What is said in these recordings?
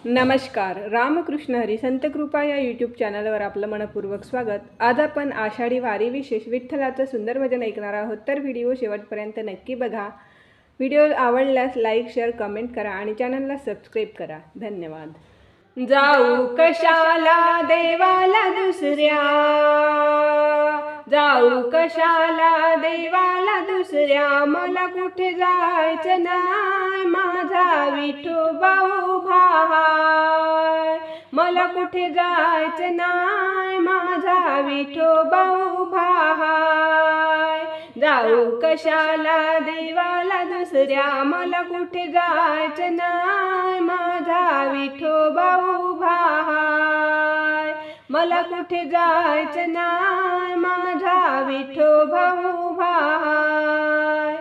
नमस्कार. रामकृष्ण हरी संत कृपा या यूट्यूब चॅनलवर आपलं मनपूर्वक स्वागत. आज आपण आषाढी वारी विशेष विठ्ठलाचं सुंदर भजन ऐकणार आहोत, तर व्हिडिओ शेवटपर्यंत नक्की बघा. व्हिडिओ आवडल्यास लाईक, शेअर, कमेंट करा आणि चॅनलला सबस्क्राईब करा. धन्यवाद. जाऊ कशाला देवाला दुसऱ्या, जाऊ कशाला देवाला दुसऱ्या, मला कुठे जायचं नाय, माझा विठोबा उभा हाय. मला कुठे जायचं नाय, माझा विठोबा उभा हाय. जाऊ कशाला देवाला दुसऱ्या, मला कुठे जायचं नाय, माझा विठोबा उभा हाय. मला कुठे जायचं नाय, माझा विठोबा उभा हाय.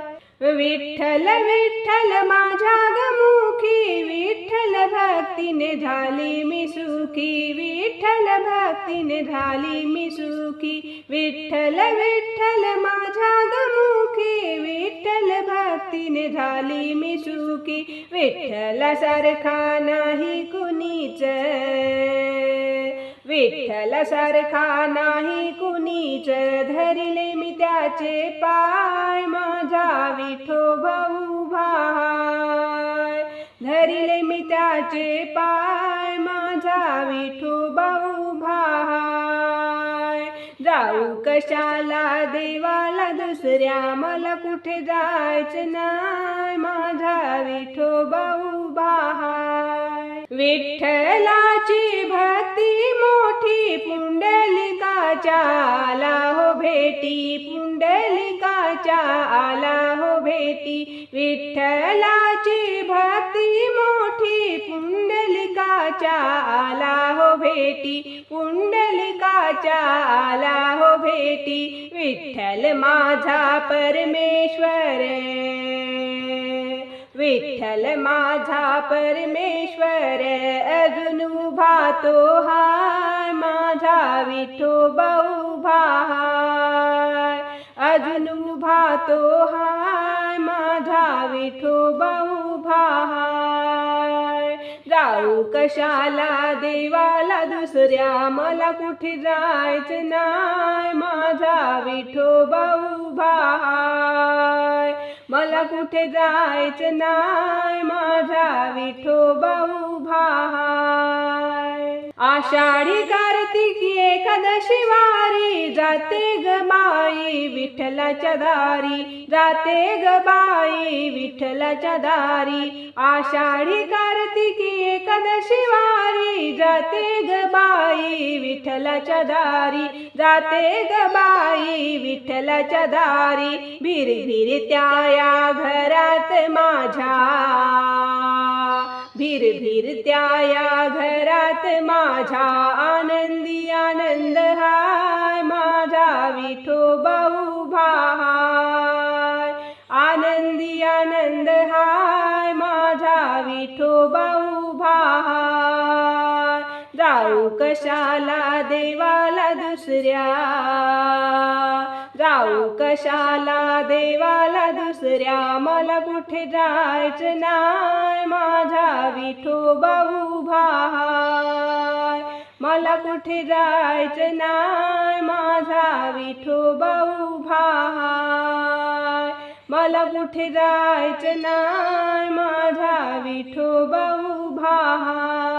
विठ्ठल विठ्ठल माझ्या गमुखी, विठ्ठल भक्तीने झाली मी सुखी, विठ्ठल भक्तीने झाली मी सुखी. विठ्ठल विठ्ठल माझ्या गमुखी, विठ्ठल भक्तीने झाली मी सुखी. विठ्ठलासारखा नाही कुणीच, विठ्ठलासारखा नाही कुणीच, धरिले मी त्याचे पाय, माझा विठोबा उभा हाय. धरिले मी त्याचे पाय, माझा विठोबा उभा हाय. जाऊ कशाला देवाला दुसऱ्या, मला कुठे जायचं नाय, माझा विठोबा उभा हाय. विठ्ठलाची भक्ती मोठी, पुंडलिकाच्या आला हो भेटी, पुंडलिकाच्या आला हो भेटी. विठ्ठलाची भक्ती मोठी, पुंडलिकाच्या आला हो भेटी, पुंडलिकाच्या आला हो भेटी. विठ्ठल माझा परमेश्वर, विठ्ठल माझा परमेश्वर, अजून उभा तो हाय, माझा विठोबा उभा हाय. अजून उभा तो हाय, माझा विठोबा उभा हाय. जाऊ कशाला देवाला दुसऱ्या, मला कुठे जायचं नाय, माझा विठोबा उभा हाय. मला कुठे जायचं नाय, माझा विठोबा उभा हाय. आषाढी कार्तिकी एकादशी वारी, जाते ग बाई विठ्ठलाच्या दारी, जाते ग बाई विठ्ठलाच्या दारी. आषाढी कार्तिकी एकादशी वारी, जाते ग बाई विठ्ठलाच्या दारी, जाते ग बाई विठ्ठलाच्या दारी. भिर भिर त्या या घरात माझ्या, भिर भिर त्या या घरात माझ्या, आनंदी आनंद हाय, माझा विठोबा उभा हाय. आनंदी आनंद हाय, माझा विठोबा उभा हाय. जाऊ कशाला देवाला दुसऱ्या, जाऊ कशाला देवाला दुसऱ्या, मला कुठे जायचं नाय, माझा विठोबा उभा हाय. मला कुठे जायचं नाय, माझा विठोबा उभा हाय. मला कुठे जायचं नाय, माझा विठोबा उभा हाय.